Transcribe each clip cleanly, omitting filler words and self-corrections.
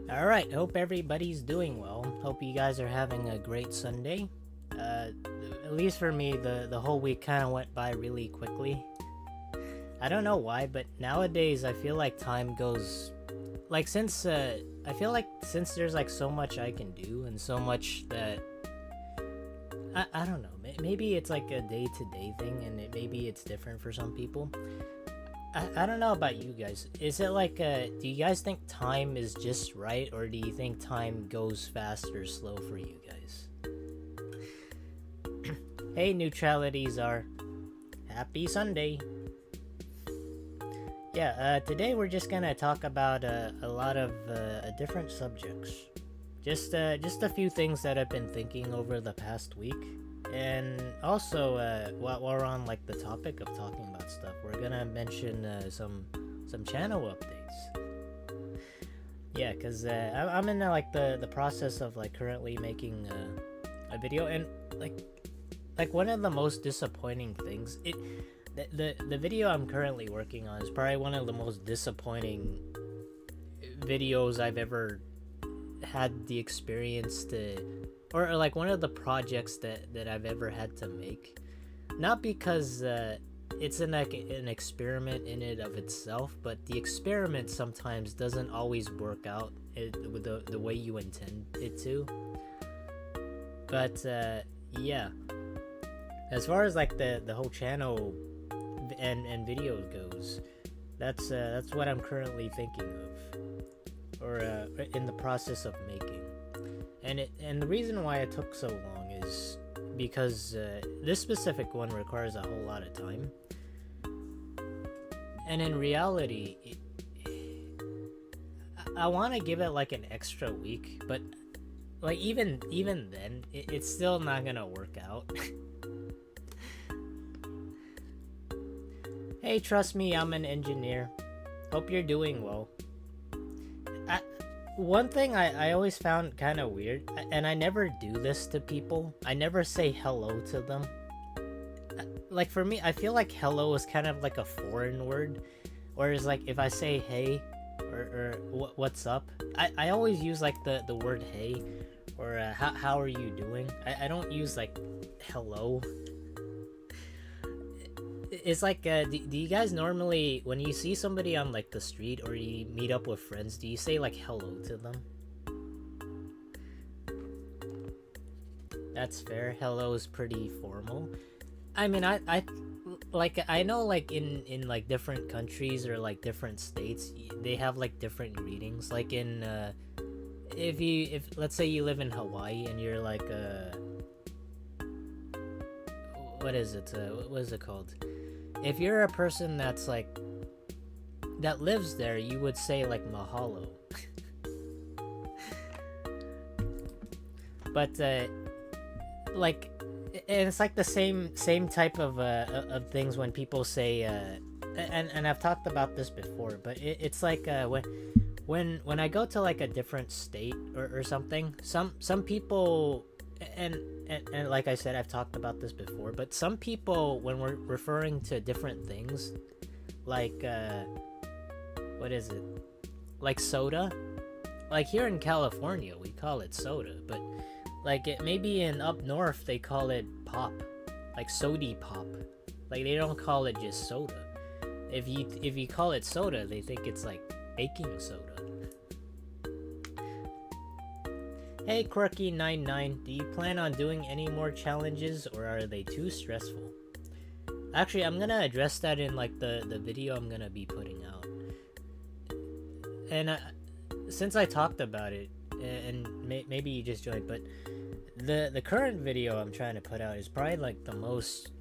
Alright, hope everybody's doing well. Hope you guys are having a great Sunday. At least for me, the whole week kind of went by really quickly. I don't know why, but nowadays I feel like time goes. I feel like since there's like so much I can do and so much that. I don't know. Maybe it's like a day to day thing and maybe it's different for some people. I don't know about you guys. Is it like, do you guys think time is just right, or do you think time goes fast or slow for you guys? Hey, neutralities are. Happy Sunday. Yeah, today we're just gonna talk about a lot of different subjects. Just a few things that I've been thinking over the past week. And also, while we're on like the topic of talking about stuff, we're gonna mention some channel updates. Yeah, cause I'm in like the process of like currently making a video, and like one of the most disappointing things the video I'm currently working on is probably one of the most disappointing videos I've ever had the experience to, or like one of the projects that I've ever had to make. Not because it's an experiment in it of itself, but the experiment sometimes doesn't always work out with the way you intend it to. But yeah, as far as like the whole channel and video goes, that's what I'm currently thinking of, or in the process of making. And the reason why it took so long is because this specific one requires a whole lot of time. And in reality, I want to give it like an extra week, but like even then, it's still not gonna work out. Hey, trust me, I'm an engineer. Hope you're doing well. One thing I always found kind of weird, and I never do this to people, I never say hello to them. Like for me, I feel like hello is kind of like a foreign word, whereas like if I say hey or what's up, I always use like the word hey, or how are you doing. I don't use like hello. It's like, do you guys normally, when you see somebody on like the street or you meet up with friends, do you say like hello to them? That's fair. Hello is pretty formal. I mean, I know like in like different countries or like different states, they have like different greetings. Like in if let's say you live in Hawaii and you're like what is it? What is it called? If you're a person that's like that lives there, you would say like mahalo. But like, and it's like the same type of things when people say and I've talked about this before, but it's like when I go to like a different state or something, some people and like I said, I've talked about this before, but some people, when we're referring to different things, like what is it, like soda, like here in California we call it soda, but like it maybe in up north they call it pop, like sody pop, like they don't call it just soda. If you call it soda, they think it's like baking soda. Hey Quirky99, do you plan on doing any more challenges, or are they too stressful? Actually, I'm gonna address that in like the video I'm gonna be putting out. And since I talked about it, and maybe you just joined, but the current video I'm trying to put out is probably like the most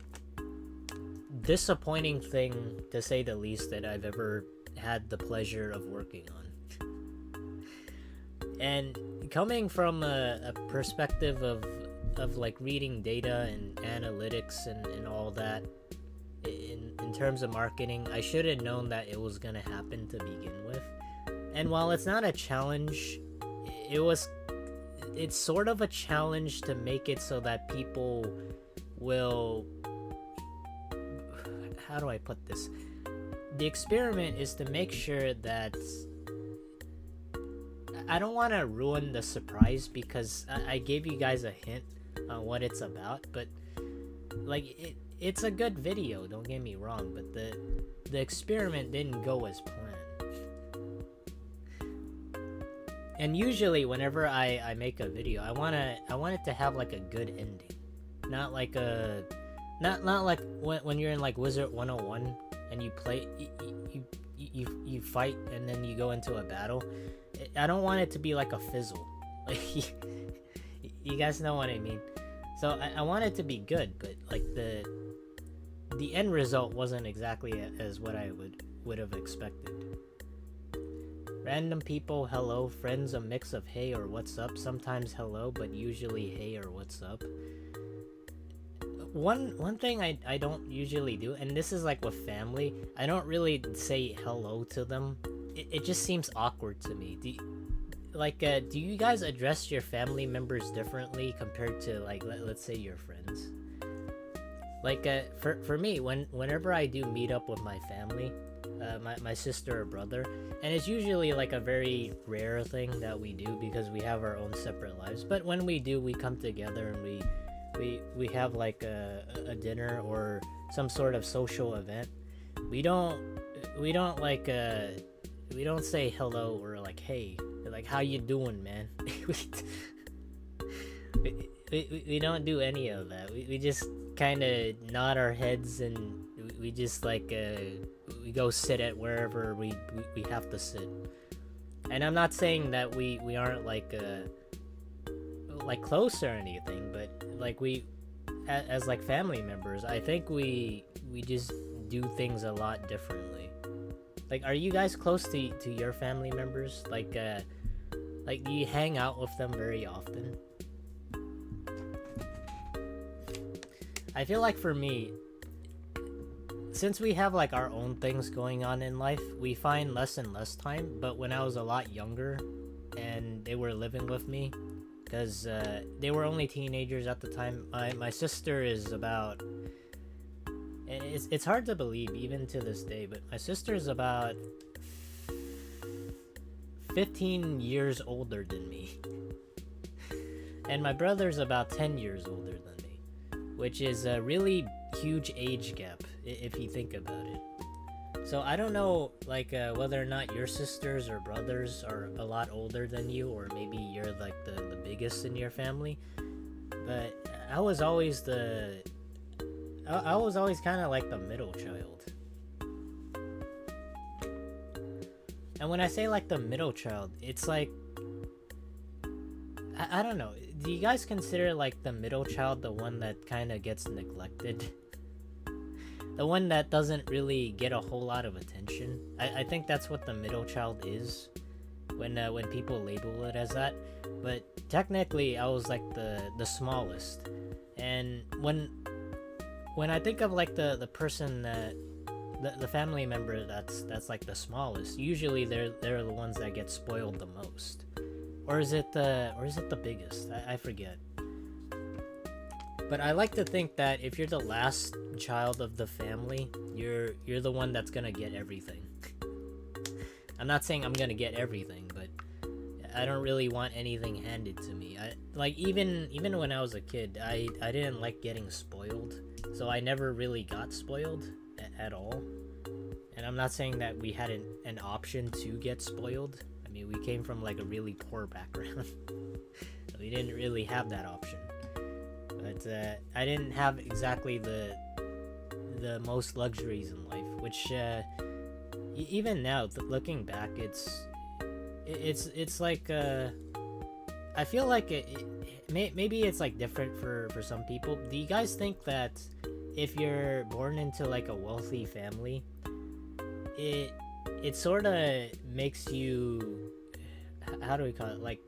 disappointing thing, to say the least, that I've ever had the pleasure of working on. And coming from a perspective of like reading data and analytics and all that, in terms of marketing, I should have known that it was gonna happen to begin with. And while it's not a challenge, it's sort of a challenge to make it so that people will, how do I put this? The experiment is to make sure that I don't want to ruin the surprise because I gave you guys a hint on what it's about, but like it's a good video, don't get me wrong, but the experiment didn't go as planned. And usually whenever I make a video, I want it to have like a good ending. Not like not like when you're in like Wizard 101 and you play you fight and then you go into a battle. I don't want it to be like a fizzle. Like you guys know what I mean. So I want it to be good, but like the end result wasn't exactly as what I would have expected. Random people, hello. Friends, a mix of hey or what's up. Sometimes hello, but usually hey or what's up. One thing I don't usually do, and this is like with family, I don't really say hello to them. It just seems awkward to me. Do you guys address your family members differently compared to like let's say your friends? Like for me, whenever I do meet up with my family, my sister or brother, and it's usually like a very rare thing that we do because we have our own separate lives, but when we do, we come together and we have like a dinner or some sort of social event. We don't like we don't say hello or like hey, like how you doing, man. we don't do any of that. We just kind of nod our heads and we just like we go sit at wherever we have to sit. And I'm not saying that we aren't like close or anything, but like we as like family members, I think we just do things a lot differently. Like, are you guys close to your family members? Like do you hang out with them very often? I feel like for me, since we have like our own things going on in life, we find less and less time. But when I was a lot younger and they were living with me, because they were only teenagers at the time, my sister is about, it's hard to believe even to this day, but my sister is about 15 years older than me. And my brother's about 10 years older than me, which is a really huge age gap if you think about it. So I don't know like whether or not your sisters or brothers are a lot older than you, or maybe you're like the biggest in your family, but I was always kind of like the middle child. And when I say like the middle child, it's like I don't know, do you guys consider like the middle child the one that kind of gets neglected? The one that doesn't really get a whole lot of attention? I think that's what the middle child is when people label it as that. But technically I was like the smallest. And when I think of like the person that the family member that's like the smallest, usually they're the ones that get spoiled the most. Or is it the biggest? I forget. But I like to think that if you're the last child of the family, you're the one that's gonna get everything. I'm not saying I'm gonna get everything, but I don't really want anything handed to me. I like even when I was a kid, I didn't like getting spoiled, so I never really got spoiled at all. And I'm not saying that we had an option to get spoiled. I mean, we came from like a really poor background. So we didn't really have that option. But I didn't have exactly the most luxuries in life, which even now looking back, it's like I feel like maybe it's like different for some people. Do you guys think that if you're born into like a wealthy family, it sort of makes you, how do we call it, like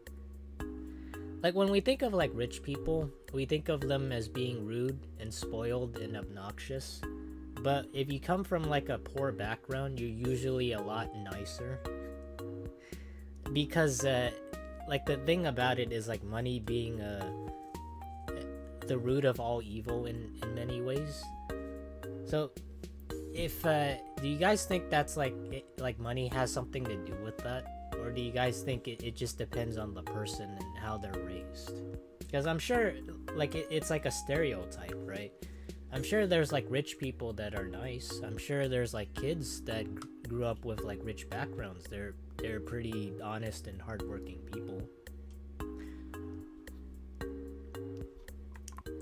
when we think of like rich people, we think of them as being rude and spoiled and obnoxious. But if you come from like a poor background, you're usually a lot nicer. Because like the thing about it is like money being the root of all evil in many ways. So if do you guys think that's like money has something to do with that? Or do you guys think it just depends on the person and how they're raised? Because I'm sure, like, it's like a stereotype, right? I'm sure there's like rich people that are nice. I'm sure there's like kids that grew up with like rich backgrounds. They're pretty honest and hardworking people.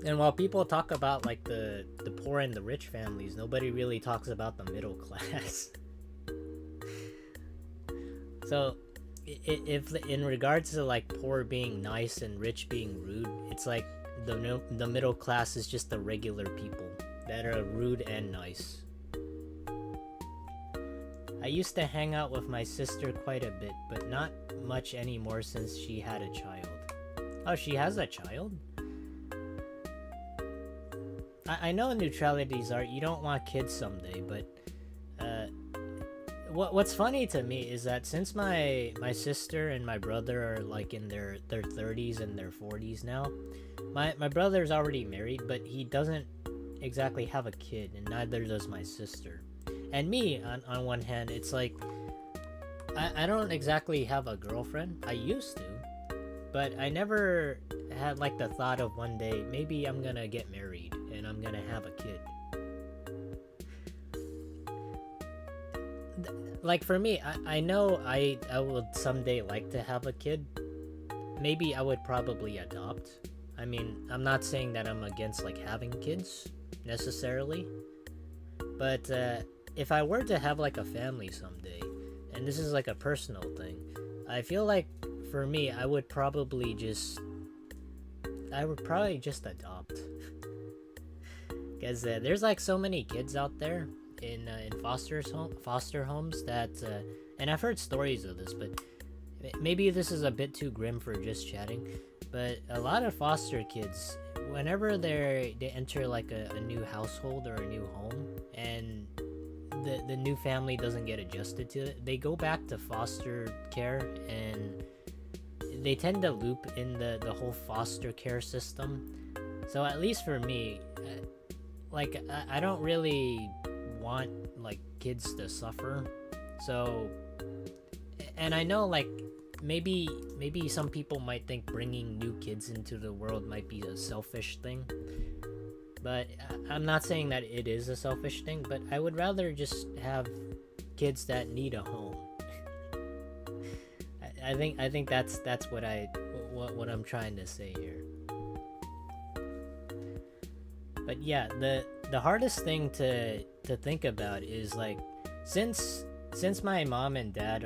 And while people talk about like the poor and the rich families, nobody really talks about the middle class. So if in regards to like poor being nice and rich being rude, it's like the middle class is just the regular people that are rude and nice. I used to hang out with my sister quite a bit, but not much anymore since she had a child. Oh, she has a child? I know neutrality's art, you don't want kids someday, but what's funny to me is that since my sister and my brother are like in their 30s and their 40s now, my brother's already married, but he doesn't exactly have a kid, and neither does my sister. And me, on one hand, it's like I don't exactly have a girlfriend. I used to, but I never had like the thought of one day maybe I'm gonna get married and I'm gonna have a kid. Like for me, I know I would someday like to have a kid. Maybe I would probably adopt. I mean, I'm not saying that I'm against like having kids necessarily, but if I were to have like a family someday, and this is like a personal thing, I feel like for me I would probably just adopt. Because there's like so many kids out there in foster homes that and I've heard stories of this, but maybe this is a bit too grim for just chatting, but a lot of foster kids, whenever they enter like a new household or a new home, and the new family doesn't get adjusted to it, they go back to foster care, and they tend to loop in the whole foster care system. So at least for me, like I don't really want like kids to suffer. So, and I know like maybe some people might think bringing new kids into the world might be a selfish thing, but I'm not saying that it is a selfish thing, but I would rather just have kids that need a home. I think that's what I'm trying to say here. But yeah, the hardest thing to think about is like since my mom and dad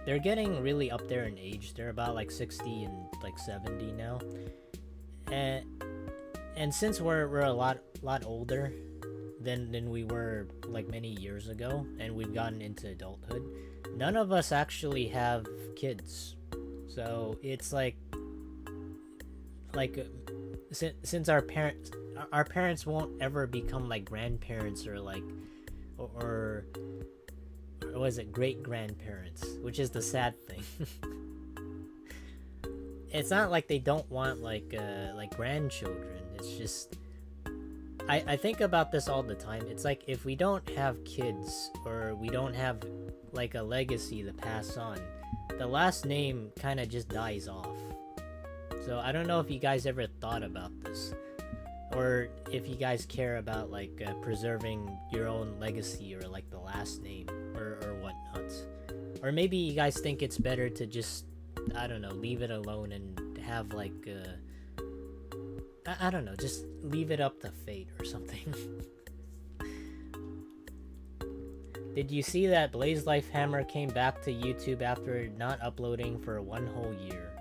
they're getting really up there in age. They're about like 60 and like 70 now. And since we're a lot older than we were like many years ago, and we've gotten into adulthood, none of us actually have kids. So it's like since our parents won't ever become like grandparents or like or was it great grandparents, which is the sad thing. It's not like they don't want like grandchildren. It's just I think about this all the time. It's like if we don't have kids or we don't have like a legacy to pass on, the last name kind of just dies off. So I don't know if you guys ever thought about this, or if you guys care about like preserving your own legacy or like the last name or whatnot. Or maybe you guys think it's better to just, I don't know, leave it alone and have like I don't know, just leave it up to fate or something. Did you see that Blaze Life Hammer came back to YouTube after not uploading for 1 whole year?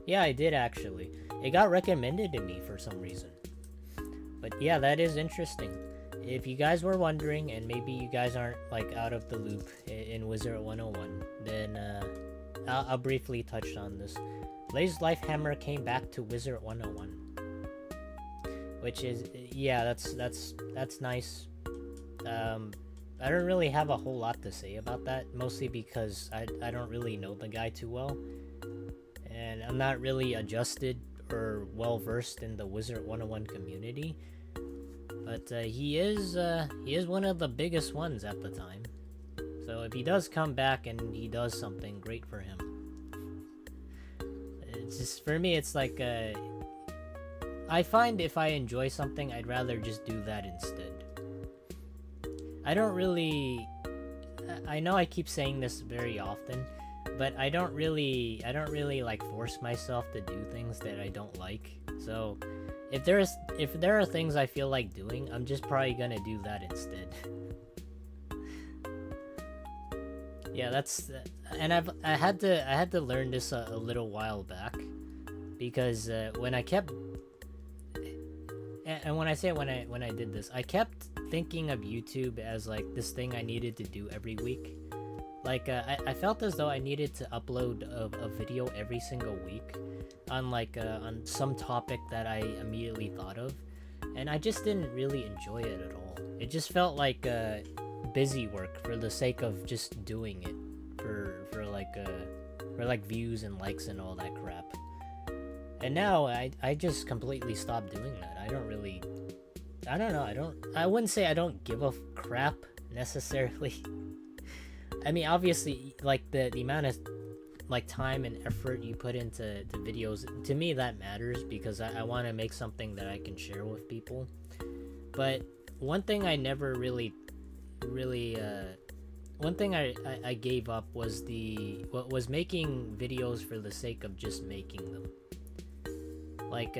Yeah, I did actually. It got recommended to me for some reason. But yeah, that is interesting. If you guys were wondering, and maybe you guys aren't like out of the loop in Wizard 101, then I'll briefly touch on this. Blaze Life Hammer came back to Wizard 101. Which is, yeah, that's nice. I don't really have a whole lot to say about that, mostly because I don't really know the guy too well, and I'm not really adjusted or well versed in the Wizard 101 community. But he is one of the biggest ones at the time, So if he does come back and he does something, great for him. It's just, for me, it's like, I find if I enjoy something, I'd rather just do that instead. I don't really, I know I keep saying this very often, but I don't really like force myself to do things that I don't like. So if there are things I feel like doing, I'm just probably gonna do that instead. Yeah, that's, and I had to learn this a little while back, because when I kept, and when I say when I did this, I kept thinking of YouTube as like this thing I needed to do every week. Like I felt as though I needed to upload a video every single week on like on some topic that I immediately thought of, and I just didn't really enjoy it at all. It just felt like busy work for the sake of just doing it for like views and likes and all that crap. And now I just completely stopped doing that. I wouldn't say I don't give a crap necessarily. I mean, obviously, like the amount of like time and effort you put into videos, to me that matters, because I want to make something that I can share with people. But one thing I never really one thing I gave up was was making videos for the sake of just making them. Like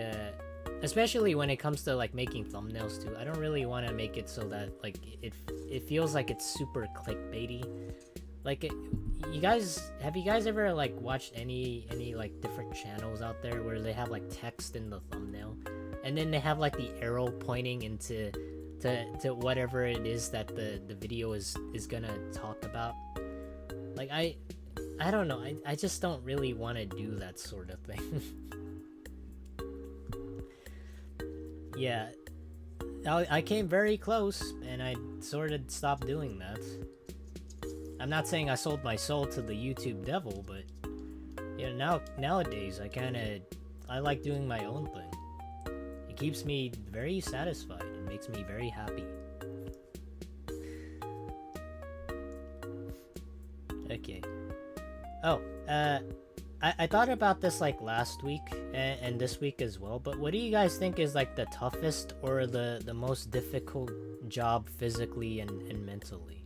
especially when it comes to like making thumbnails too, I don't really want to make it so that like it feels like it's super clickbaity. Like have you guys ever like watched any like different channels out there where they have like text in the thumbnail, and then they have like the arrow pointing into to whatever it is that the video is gonna talk about? Like I don't know, I just don't really want to do that sort of thing. Yeah, I came very close, and I sort of stopped doing that. I'm not saying I sold my soul to the YouTube devil, but you know, nowadays I like doing my own thing. It keeps me very satisfied and makes me very happy. Okay. Oh, I thought about this like last week and this week as well, but what do you guys think is like the toughest or the most difficult job physically and mentally?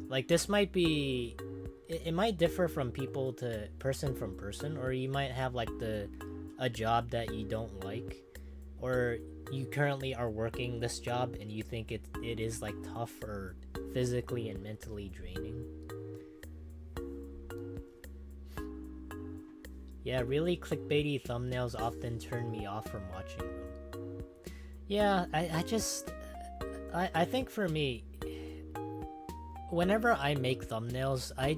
Like this might be, it might differ from people to person from person, or you might have like a job that you don't like, or you currently are working this job and you think it is like tough or physically and mentally draining. Yeah, really clickbaity thumbnails often turn me off from watching them. Yeah, I think for me, whenever I make thumbnails, I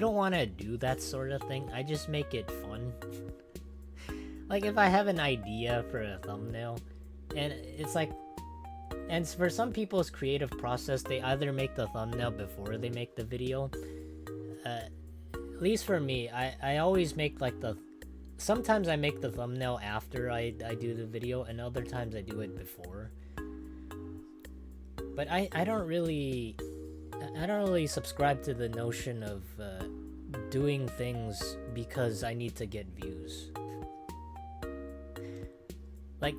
don't want to do that sort of thing. I just make it fun. Like if I have an idea for a thumbnail, and it's like, and for some people's creative process, they either make the thumbnail before they make the video. At least for me, I always make like sometimes I make the thumbnail after I do the video, and other times I do it before. But I don't really subscribe to the notion of doing things because I need to get views. Like,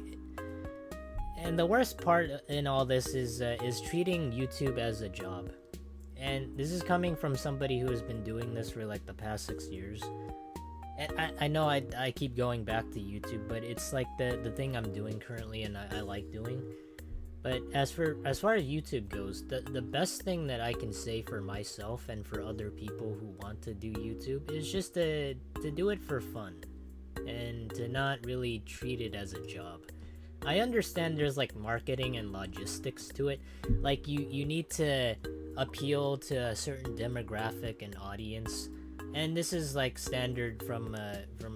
and the worst part in all this is treating YouTube as a job. And this is coming from somebody who has been doing this for like the past 6 years. And I know I keep going back to YouTube, but it's like the thing I'm doing currently, and I like doing. But as far as YouTube goes, the best thing that I can say for myself and for other people who want to do YouTube is just to do it for fun, and to not really treat it as a job. I understand there's like marketing and logistics to it. Like you need to appeal to a certain demographic and audience, and this is like standard from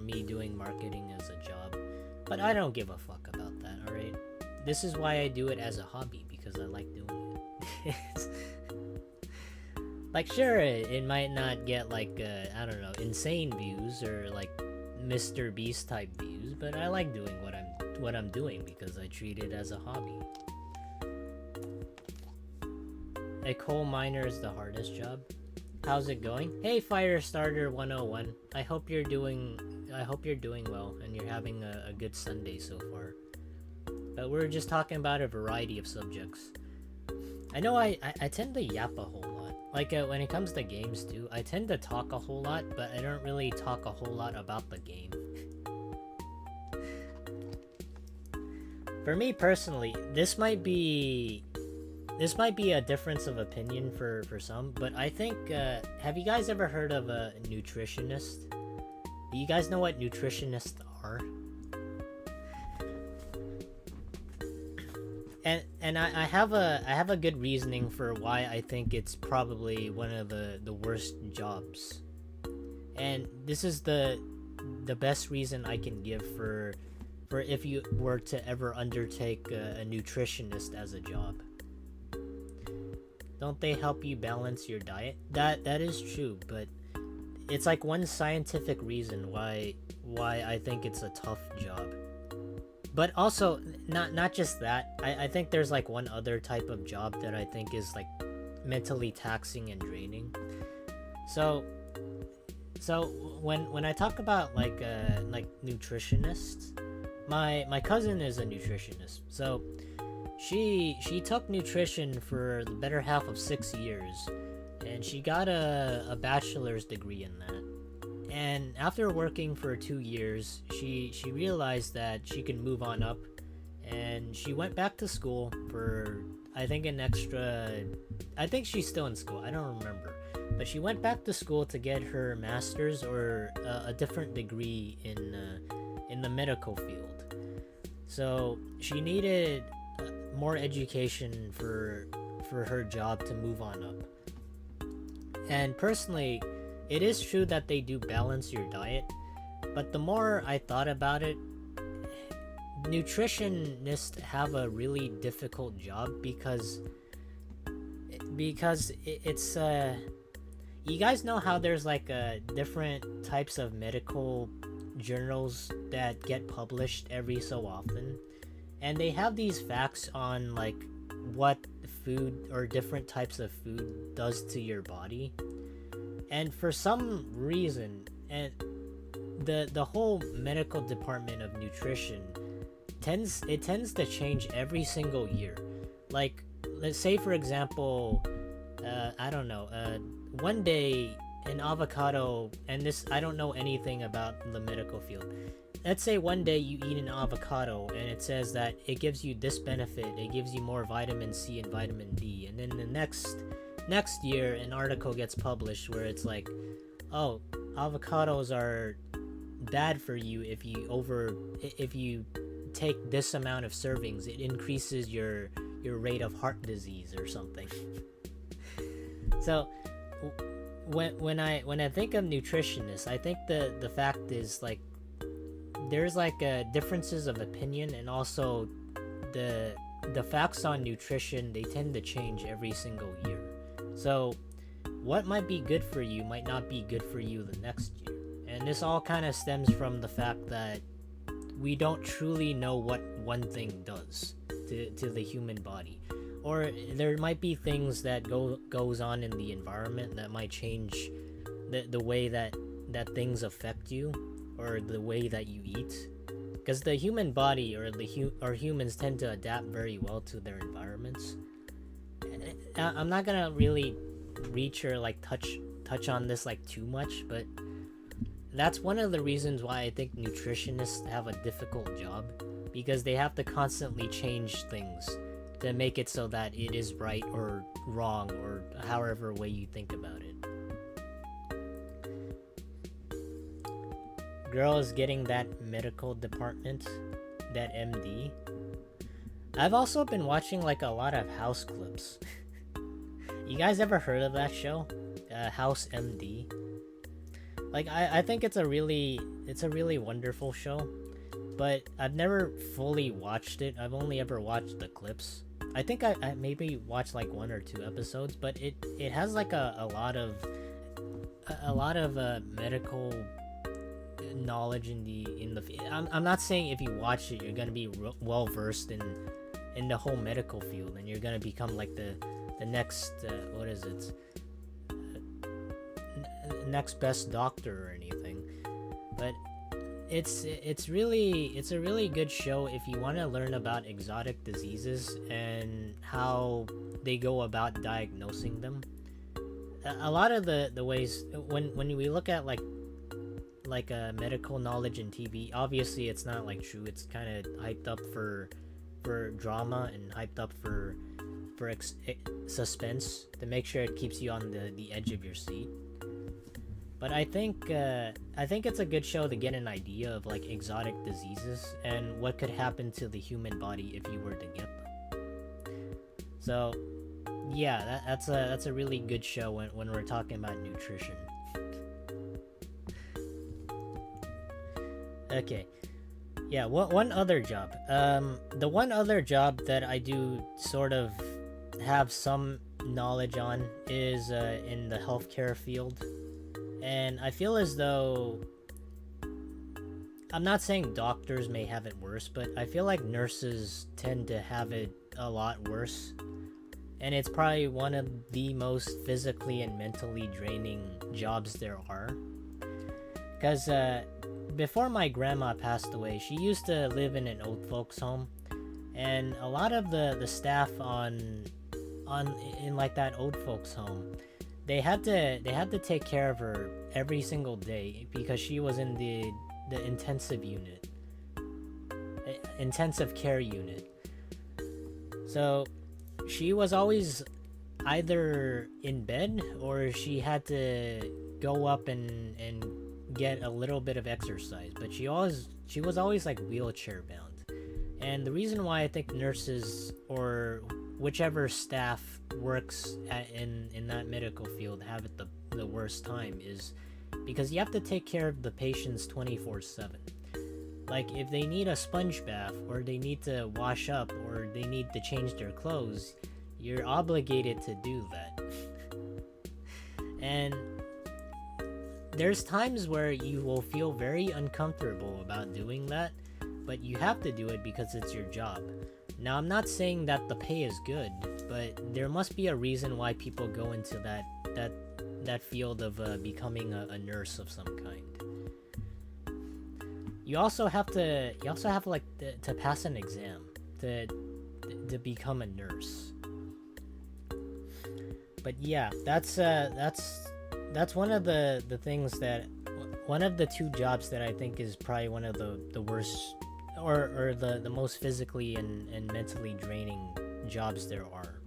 me doing marketing as a job. But I don't give a fuck about that, alright? This is why I do it as a hobby, because I like doing it. Like sure, it might not get like I don't know, insane views or like Mr. Beast type views, but I like doing what I'm doing because I treat it as a hobby. A coal miner is the hardest job. How's it going? Hey, Firestarter 101. I hope you're doing well and you're having a good Sunday so far. But we're just talking about a variety of subjects. I know I tend to yap a whole lot. Like when it comes to games too, I tend to talk a whole lot, but I don't really talk a whole lot about the game. For me personally, this might be a difference of opinion for some, but I think, have you guys ever heard of a nutritionist? Do you guys know what nutritionists are? And I have a good reasoning for why I think it's probably one of the worst jobs. And this is the best reason I can give for if you were to ever undertake a nutritionist as a job. Don't they help you balance your diet? That is true, but it's like one scientific reason why I think it's a tough job. But also, not just that, I think there's like one other type of job that I think is like mentally taxing and draining. So when I talk about like nutritionists, my cousin is a nutritionist. So she took nutrition for the better half of 6 years, and she got a bachelor's degree in that. And after working for 2 years, she realized that she could move on up, and she went back to school for I think she's still in school, I don't remember, but she went back to school to get her master's or a different degree in the medical field. So she needed more education for her job to move on up. And personally, it is true that they do balance your diet, but the more I thought about it, nutritionists have a really difficult job because it's you guys know how there's like different types of medical journals that get published every so often, and they have these facts on like what food or different types of food does to your body. And for some reason, and the whole medical department of nutrition tends to change every single year. Like, let's say for example, I don't know, one day an avocado, and this, I don't know anything about the medical field. Let's say one day you eat an avocado and it says that it gives you this benefit, it gives you more vitamin C and vitamin D, and then the next year an article gets published where it's like, oh, avocados are bad for you if you take this amount of servings, it increases your rate of heart disease or something. So when I think of nutritionists, I think the fact is like there's like differences of opinion, and also the facts on nutrition, they tend to change every single year. So what might be good for you might not be good for you the next year. And this all kind of stems from the fact that we don't truly know what one thing does to the human body. Or there might be things that goes on in the environment that might change the way that things affect you, or the way that you eat. Because the human body or humans tend to adapt very well to their environments. I'm not gonna really reach or like touch on this like too much, but that's one of the reasons why I think nutritionists have a difficult job, because they have to constantly change things to make it so that it is right or wrong, or however way you think about it. Girl is getting that medical department, that MD. I've also been watching like a lot of House clips. You guys ever heard of that show? House MD? Like I think it's a really wonderful show, but I've never fully watched it. I've only ever watched the clips. I think I maybe watched like 1 or 2 episodes, but it has like a lot of medical knowledge in the I'm not saying if you watch it you're gonna be well versed in the whole medical field and you're gonna become like the the next what is it, next best doctor or anything, but it's a really good show if you want to learn about exotic diseases and how they go about diagnosing them. A lot of the ways when we look at like medical knowledge in TV, obviously it's not like true. It's kind of hyped up for drama and hyped up for suspense to make sure it keeps you on the edge of your seat. But I think it's a good show to get an idea of like exotic diseases and what could happen to the human body if you were to get them. So yeah, that's a really good show when we're talking about nutrition. Okay. Yeah, one other job. The one other job that I do sort of have some knowledge on is in the healthcare field. And I feel as though, I'm not saying doctors may have it worse, but I feel like nurses tend to have it a lot worse. And it's probably one of the most physically and mentally draining jobs there are. Because before my grandma passed away, she used to live in an old folks home. And a lot of the staff in like that old folks home, they had to take care of her every single day because she was in the intensive care unit. So she was always either in bed or she had to go up and get a little bit of exercise, but she was always like wheelchair bound. And the reason why I think nurses or whichever staff works in that medical field have it the worst time is because you have to take care of the patients 24/7. Like if they need a sponge bath or they need to wash up or they need to change their clothes, you're obligated to do that. And there's times where you will feel very uncomfortable about doing that, but you have to do it because it's your job. Now, I'm not saying that the pay is good, but there must be a reason why people go into that field of becoming a nurse of some kind. You also have like to pass an exam to become a nurse. But yeah, that's one of the things that, one of the two jobs that I think is probably one of the worst or the most physically and mentally draining jobs there are.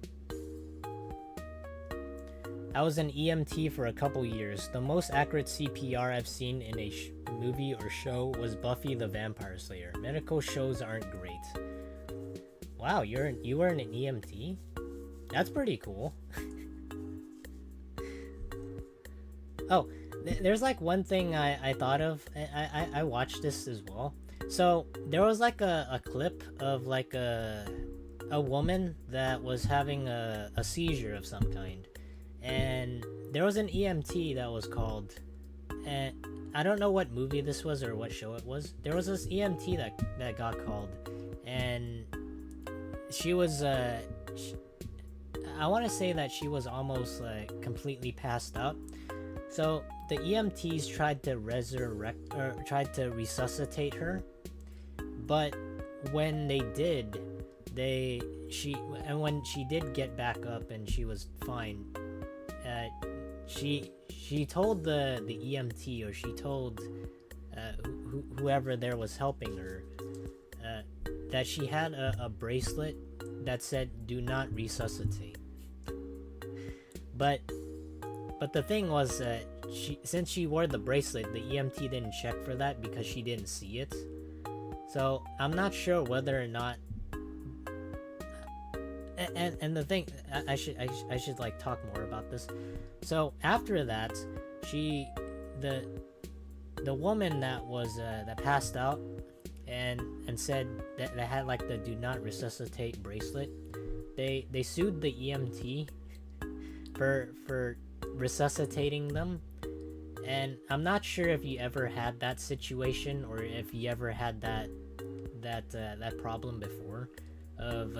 I was an EMT for a couple years. The most accurate CPR I've seen in a movie or show was Buffy the Vampire Slayer. Medical shows aren't great. Wow, you were an EMT? That's pretty cool. Oh, there's like one thing I thought of. I watched this as well. So there was like a clip of like a woman that was having a seizure of some kind, and there was an EMT that was called, and I don't know what movie this was or what show it was. There was this EMT that got called, and she was I want to say that she was almost like completely passed out. So the EMTs tried to resuscitate her, but when they did, when she did get back up and she was fine, she told the EMT, or she told whoever there was helping her, that she had a bracelet that said "Do not resuscitate." But the thing was that since she wore the bracelet, the EMT didn't check for that because she didn't see it. So I'm not sure whether or not. And the thing, I should like talk more about this. So after that, the woman that was that passed out and said that had like the "Do not resuscitate" bracelet, they sued the EMT for resuscitating them. And I'm not sure if you ever had that situation or if you ever had that problem before of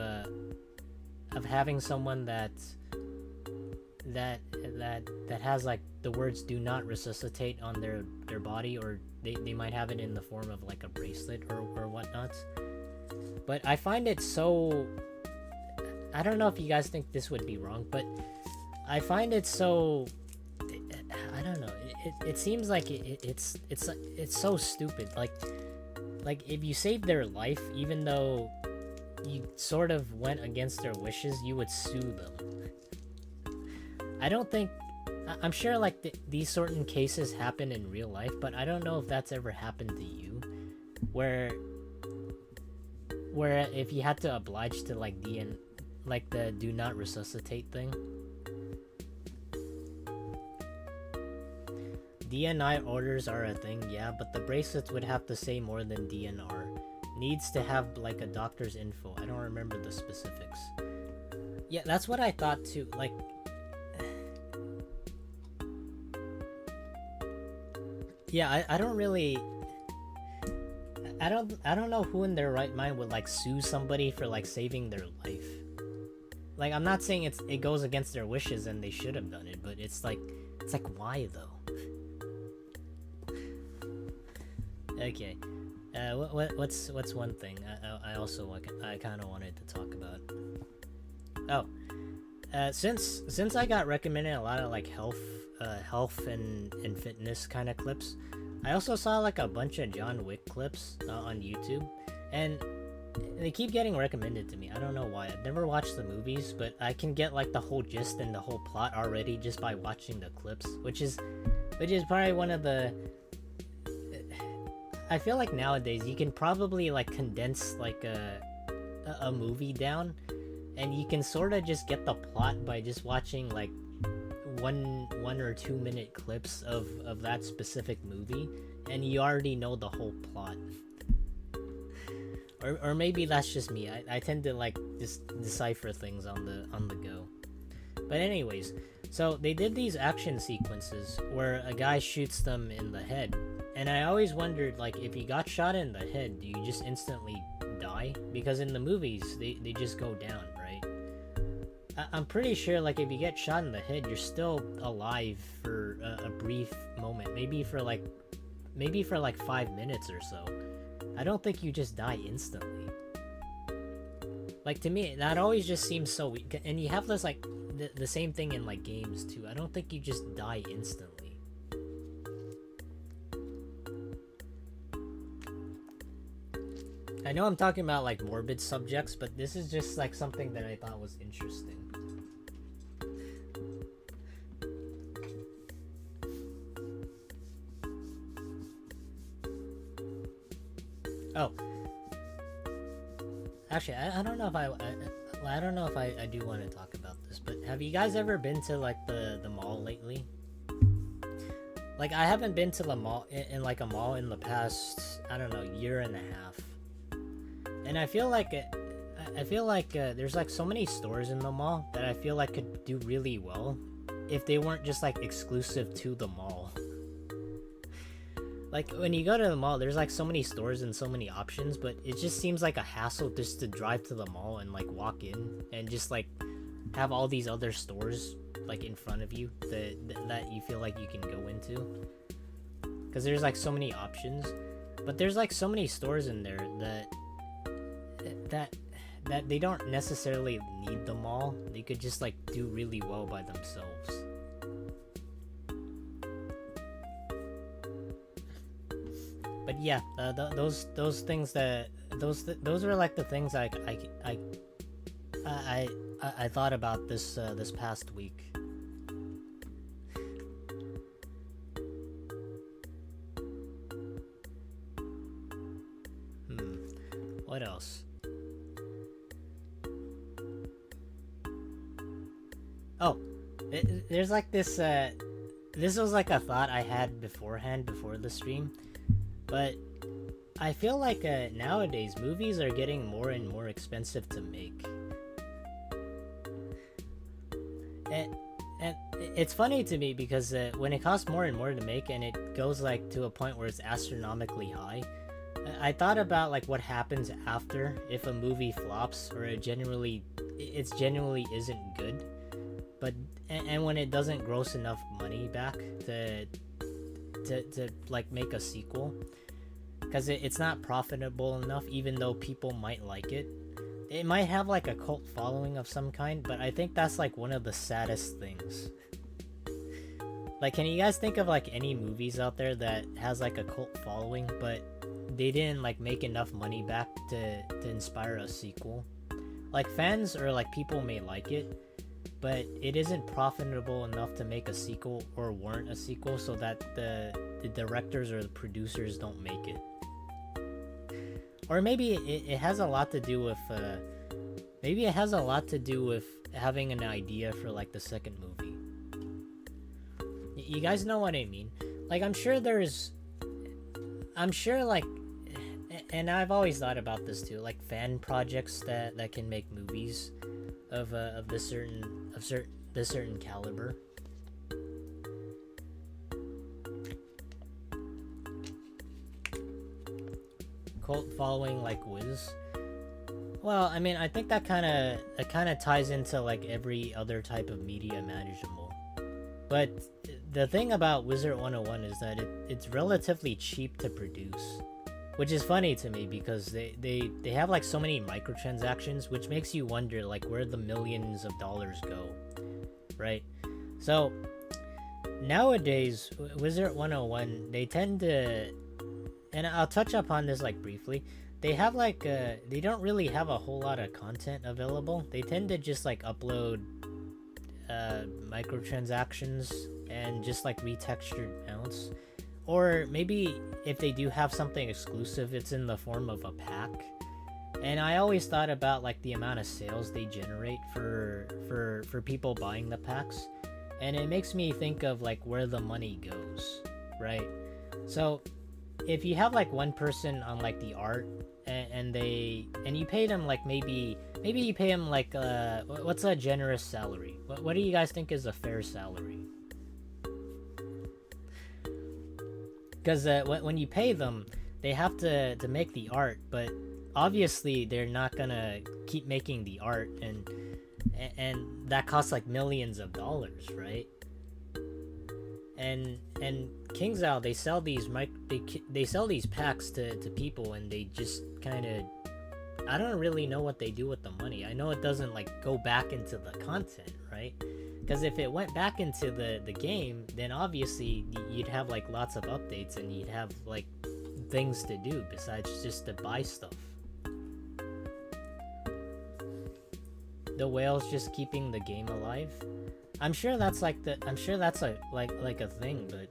of having someone that has like the words "do not resuscitate" on their body, or they might have it in the form of like a bracelet or whatnot. But I find it so, I don't know if you guys think this would be wrong, but I find it so, I don't know, it seems like it's so stupid. Like if you saved their life, even though you sort of went against their wishes, you would sue them. I don't think, I'm sure like these certain cases happen in real life, but I don't know if that's ever happened to you, where if you had to oblige to like the do not resuscitate thing. DNI orders are a thing, yeah, but the bracelets would have to say more than DNR. Needs to have like a doctor's info. I don't remember the specifics. Yeah, that's what I thought too. Like, yeah, I don't really, I don't know who in their right mind would like sue somebody for like saving their life. Like, I'm not saying it goes against their wishes and they should have done it, but it's like why though? Okay, what's one thing I also I kind of wanted to talk about? Oh, since I got recommended a lot of like health and fitness kind of clips, I also saw like a bunch of John Wick clips on YouTube, and they keep getting recommended to me. I don't know why. I've never watched the movies, but I can get like the whole gist and the whole plot already just by watching the clips, which is probably one of the, I feel like nowadays you can probably like condense like a movie down, and you can sort of just get the plot by just watching like one or 2 minute clips of that specific movie, and you already know the whole plot. Or maybe that's just me. I tend to like just decipher things on the go. But anyways, so they did these action sequences where a guy shoots them in the head, and I always wondered, like, if you got shot in the head, do you just instantly die? Because in the movies they just go down, right? I'm pretty sure like if you get shot in the head, you're still alive for a brief moment, maybe for like 5 minutes or so. I don't think you just die instantly. Like, to me, that always just seems so weak. And you have this like the same thing in like games too. I don't think you just die instantly. I know I'm talking about like morbid subjects, but this is just like something that I thought was interesting. Oh, actually, I don't know if I don't know if I do want to talk about this, but have you guys ever been to like the mall lately? Like, I haven't been to the mall in like a mall in the past, I don't know, year and a half, and I feel like there's like so many stores in the mall that I feel like could do really well if they weren't just like exclusive to the mall. Like, when you go to the mall, there's like so many stores and so many options, but it just seems like a hassle just to drive to the mall and like walk in and just like have all these other stores like in front of you that you feel like you can go into, because there's like so many options. But there's like so many stores in there that they don't necessarily need the mall. They could just like do really well by themselves. But yeah, those things those were like the things I thought about this past week. What else? Oh, there's like this. This was like a thought I had beforehand before the stream. But I feel like nowadays movies are getting more and more expensive to make. And it's funny to me because when it costs more and more to make, and it goes like to a point where it's astronomically high, I thought about like what happens after if a movie flops or it generally it's genuinely isn't good, but and when it doesn't gross enough money back to like make a sequel, because it's not profitable enough, even though people might like it. It might have like a cult following of some kind, but I think that's like one of the saddest things. Like, can you guys think of like any movies out there that has like a cult following, but they didn't like make enough money back to inspire a sequel? Like, fans or like people may like it, but it isn't profitable enough to make a sequel or warrant a sequel, so that the directors or the producers don't make it. Or maybe it has a lot to do with having an idea for like the second movie. You guys know what I mean? Like, I'm sure like, and I've always thought about this too, like fan projects that can make movies of this certain caliber. Cult following like Wiz. Well, I mean, I think that kind of ties into like every other type of media imaginable. But the thing about Wizard 101 is that it's relatively cheap to produce, which is funny to me because they have like so many microtransactions, which makes you wonder like where the millions of dollars go, right? So nowadays, Wizard 101, they tend to, and I'll touch upon this like briefly, they have like they don't really have a whole lot of content available. They tend to just like upload microtransactions and just like retextured mounts, or maybe if they do have something exclusive, it's in the form of a pack. And I always thought about like the amount of sales they generate for people buying the packs, and it makes me think of like where the money goes, right? So if you have like one person on like the art, and you pay them like maybe you pay them like what's a generous salary? What do you guys think is a fair salary? Because when you pay them, they have to make the art, but obviously they're not gonna keep making the art, and that costs like millions of dollars, right? And KingsOwl, they sell these packs to people, and they just kind of, I don't really know what they do with the money. I know it doesn't like go back into the content, right? Because if it went back into the game, then obviously you'd have like lots of updates, and you'd have like things to do besides just to buy stuff. The whales just keeping the game alive. I'm sure that's a thing, but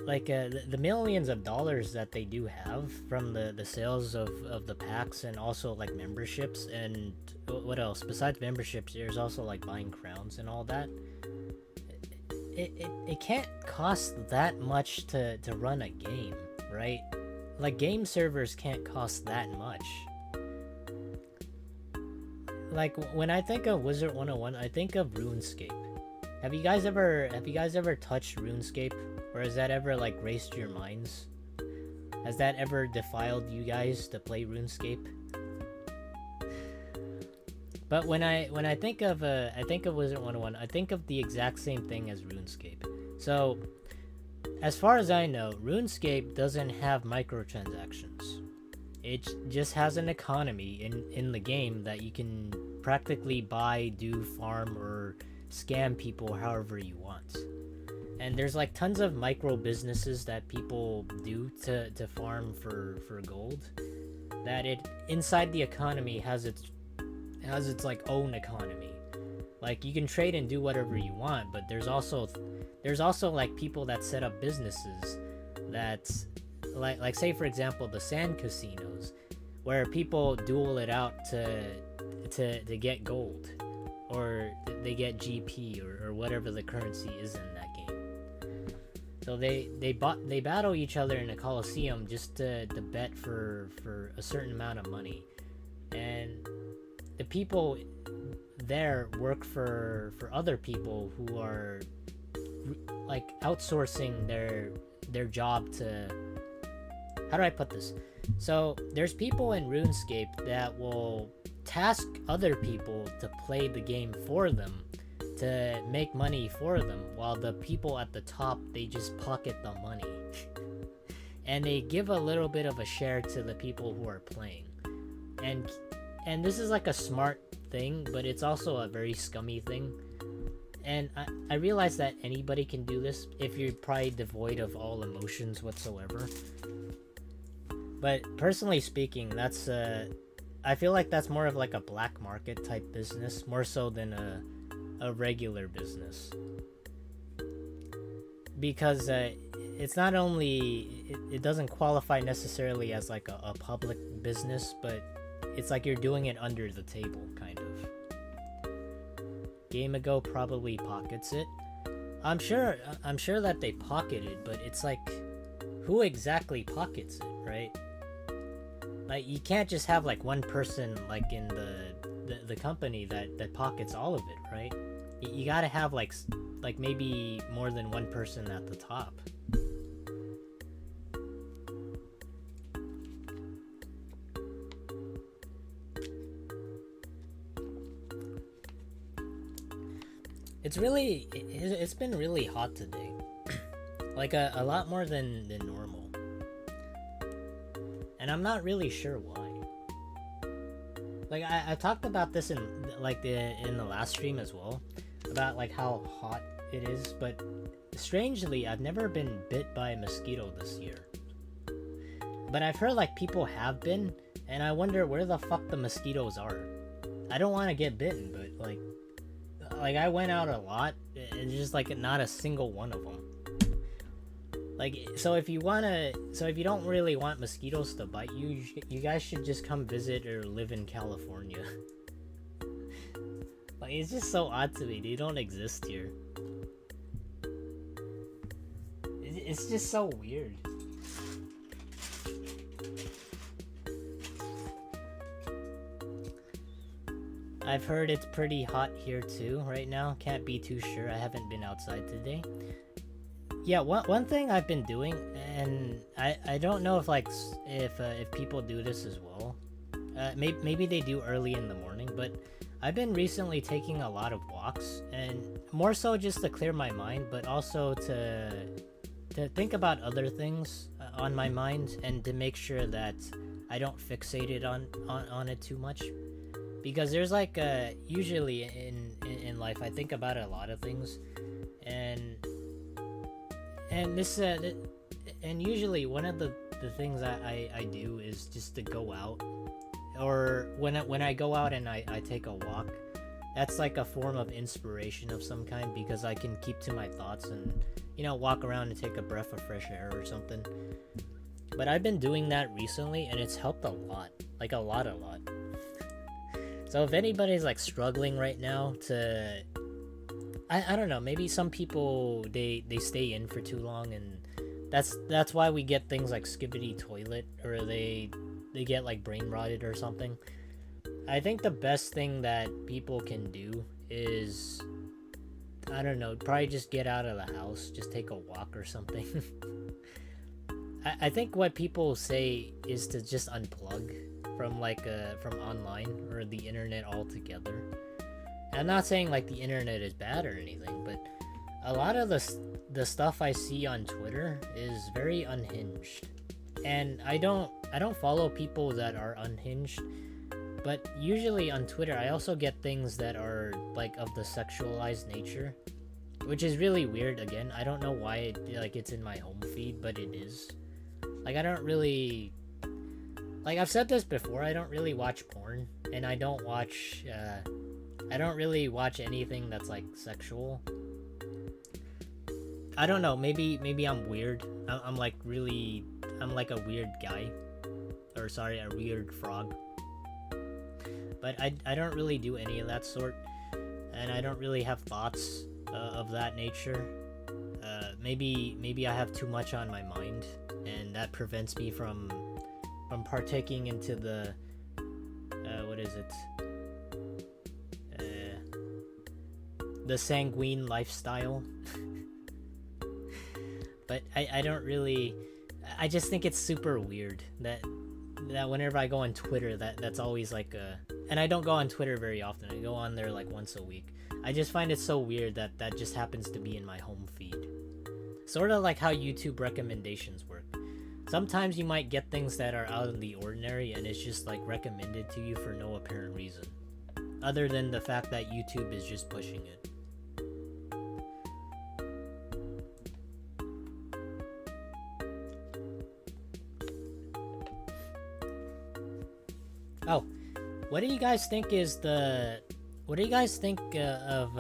like the millions of dollars that they do have from the sales of the packs, and also like memberships, and what else besides memberships, there's also like buying crowns and all that. It can't cost that much to run a game, right? Like, game servers can't cost that much. Like, when I think of Wizard 101, I think of RuneScape. Have you guys ever touched RuneScape? Or has that ever like raced your minds? Has that ever defiled you guys to play RuneScape? But when I think of Wizard 101, I think of the exact same thing as RuneScape. So, as far as I know, RuneScape doesn't have microtransactions. It just has an economy in the game that you can practically buy, do, farm, or scam people however you want. And there's like tons of micro businesses that people do to farm for gold, that it inside the economy has its like own economy. Like, you can trade and do whatever you want, but there's also like people that set up businesses that's like say for example the sand casinos, where people duel it out to get gold, or they get GP or whatever the currency is in that game. So they battle each other in a coliseum just to bet for a certain amount of money, and the people there work for other people who are like outsourcing their job to, how do I put this? So there's people in RuneScape that will task other people to play the game for them, to make money for them, while the people at the top, they just pocket the money. And they give a little bit of a share to the people who are playing. And this is like a smart thing, but it's also a very scummy thing. And I realize that anybody can do this if you're probably devoid of all emotions whatsoever. But personally speaking, that's I feel like that's more of like a black market type business, more so than a regular business. Because it's not only it doesn't qualify necessarily as like a public business, but it's like you're doing it under the table, kind of. Gamago probably pockets it. I'm sure that they pocket it, but it's like, who exactly pockets it, right? Like, you can't just have like one person like in the company that pockets all of it, right? You gotta have like maybe more than one person at the top. It's been really hot today. Like a lot more than normal. And I'm not really sure why. Like I talked about this in the last stream as well, about like how hot it is, but strangely I've never been bit by a mosquito this year. But I've heard like people have been, and I wonder where the fuck the mosquitoes are. I don't want to get bitten, but like I went out a lot, and just like not a single one of them. Like, so if you don't really want mosquitoes to bite you, you guys should just come visit or live in California. Like, it's just so odd to me. They don't exist here. It's just so weird. I've heard it's pretty hot here too right now. Can't be too sure. I haven't been outside today. Yeah, one thing I've been doing, and I don't know if people do this as well. Maybe they do early in the morning, but I've been recently taking a lot of walks, and more so just to clear my mind, but also to think about other things on my mind, and to make sure that I don't fixate it on it too much. Because there's like usually in life I think about a lot of things, and this and usually one of the things I do is just to go out, or when I go out and I take a walk, that's like a form of inspiration of some kind, because I can keep to my thoughts and, you know, walk around and take a breath of fresh air or something. But I've been doing that recently, and it's helped a lot, like a lot. So if anybody's like struggling right now to, I don't know, maybe some people they stay in for too long, and that's why we get things like skibbity toilet, or they get like brain rotted or something. I think the best thing that people can do is, I don't know, probably just get out of the house, just take a walk or something. I think what people say is to just unplug from online or the internet altogether. I'm not saying like the internet is bad or anything, but a lot of the stuff I see on Twitter is very unhinged, and I don't follow people that are unhinged. But usually on Twitter I also get things that are like of the sexualized nature, which is really weird. Again, I don't know why it's in my home feed, but it is. Like, I don't really, like, I've said this before, I don't really watch porn, and I don't really watch anything that's like sexual. I don't know, maybe I'm weird. I'm like a weird guy, or sorry, a weird frog. But I don't really do any of that sort, and I don't really have thoughts of that nature. Maybe I have too much on my mind, and that prevents me from partaking into the the sanguine lifestyle. But I don't really, I just think it's super weird that whenever I go on Twitter, that's always like and I don't go on Twitter very often. I go on there like once a week. I just find it so weird that that just happens to be in my home feed. Sort of like how YouTube recommendations work. Sometimes you might get things that are out of the ordinary and it's just like recommended to you for no apparent reason, other than the fact that YouTube is just pushing it. Oh, what do you guys think is the... What do you guys think of...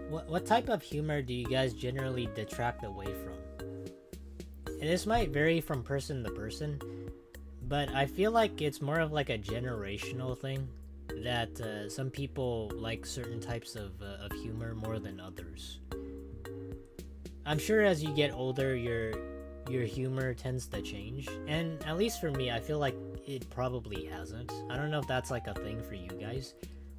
what type of humor do you guys generally detract away from? And this might vary from person to person, but I feel like it's more of like a generational thing, that some people like certain types of humor more than others. I'm sure as you get older, your humor tends to change, and at least for me, I feel like it probably hasn't. I don't know if that's like a thing for you guys.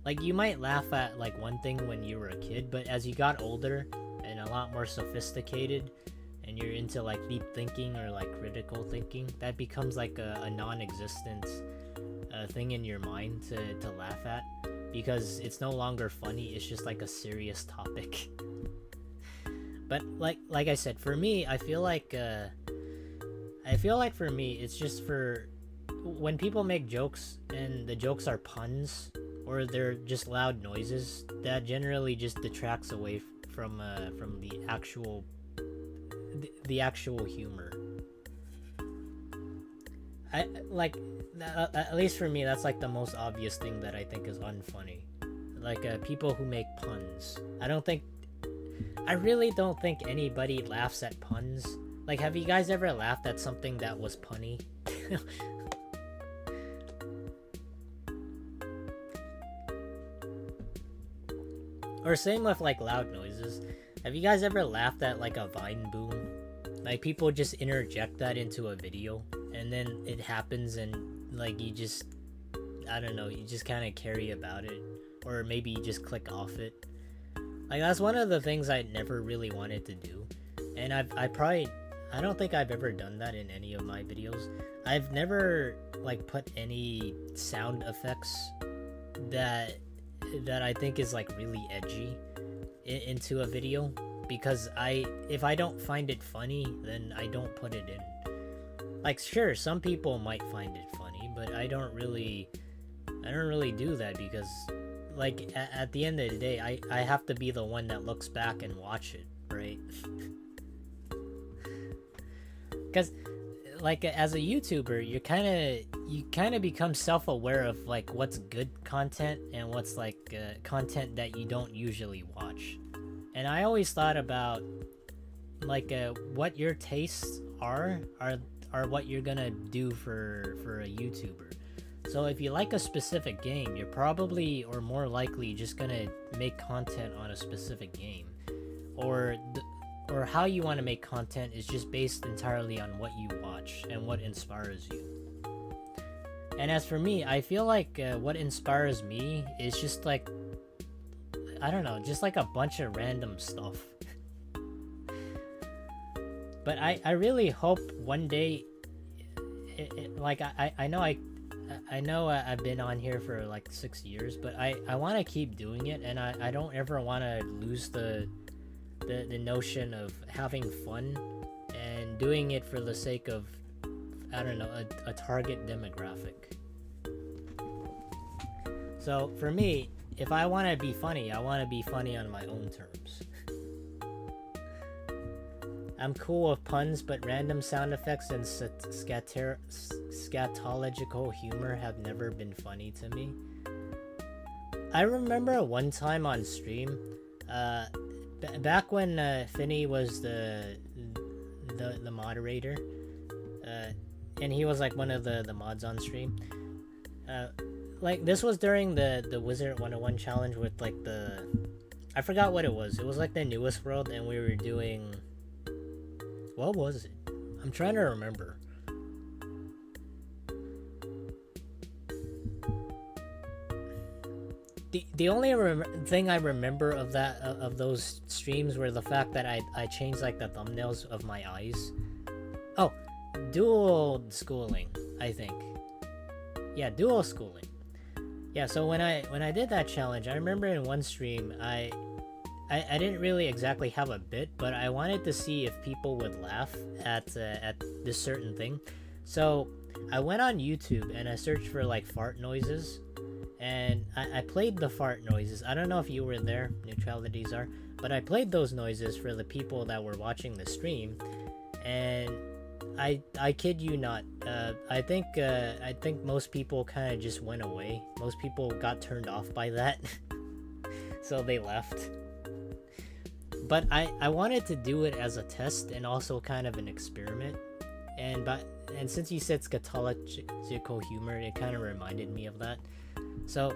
Like, you might laugh at like one thing when you were a kid, but as you got older and a lot more sophisticated, and you're into like deep thinking or like critical thinking, that becomes like a non-existent thing in your mind to laugh at, because it's no longer funny, it's just like a serious topic. But like I said, for me, I feel like for me, it's just for when people make jokes and the jokes are puns or they're just loud noises, that generally just detracts away from the actual humor. At least for me, that's like the most obvious thing that I think is unfunny. Like people who make puns. I really don't think anybody laughs at puns. Like, have you guys ever laughed at something that was punny? Or same with like loud noises. Have you guys ever laughed at like a Vine boom? Like, people just interject that into a video and then it happens and like you just, I don't know, you just kind of carry about it, or maybe you just click off it. Like, that's one of the things I never really wanted to do, and I don't think I've ever done that in any of my videos. I've never like put any sound effects that I think is like really edgy into a video, because if I don't find it funny, then I don't put it in. Like, sure, some people might find it funny, but I don't really do that, because like at the end of the day, I have to be the one that looks back and watch it, right? Because like as a YouTuber, you kind of become self-aware of like what's good content and what's like content that you don't usually watch. And I always thought about like what your tastes are what you're gonna do for a YouTuber. So if you like a specific game, you're probably, or more likely, just gonna make content on a specific game, or how you want to make content is just based entirely on what you watch and what inspires you. And as for me, I feel like what inspires me is just like, I don't know, just like a bunch of random stuff. But I really hope one day, like I know I've been on here for like 6 years, but I want to keep doing it, and I don't ever want to lose the notion of having fun and doing it for the sake of, I don't know, a target demographic. So for me, if I want to be funny, I want to be funny on my own terms. I'm cool with puns, but random sound effects and scatological humor have never been funny to me. I remember one time on stream, back when Finney was the moderator, and he was like one of the mods on stream. Like, this was during the Wizard 101 challenge with like I forgot what it was. It was like the newest world, and we were doing, what was it? I'm trying to remember. The only thing I remember of those streams were the fact that I changed like the thumbnails of my eyes. Oh, dual schooling, I think. Yeah, dual schooling. Yeah, so when I did that challenge, I remember in one stream I didn't really exactly have a bit, but I wanted to see if people would laugh at this certain thing. So I went on YouTube and I searched for like fart noises, and I played the fart noises. I don't know if you were there, neutralities are, but I played those noises for the people that were watching the stream, and I kid you not. I think most people kind of just went away. Most people got turned off by that, so they left. But I wanted to do it as a test and also kind of an experiment. And since you said scatological humor, it kind of reminded me of that. So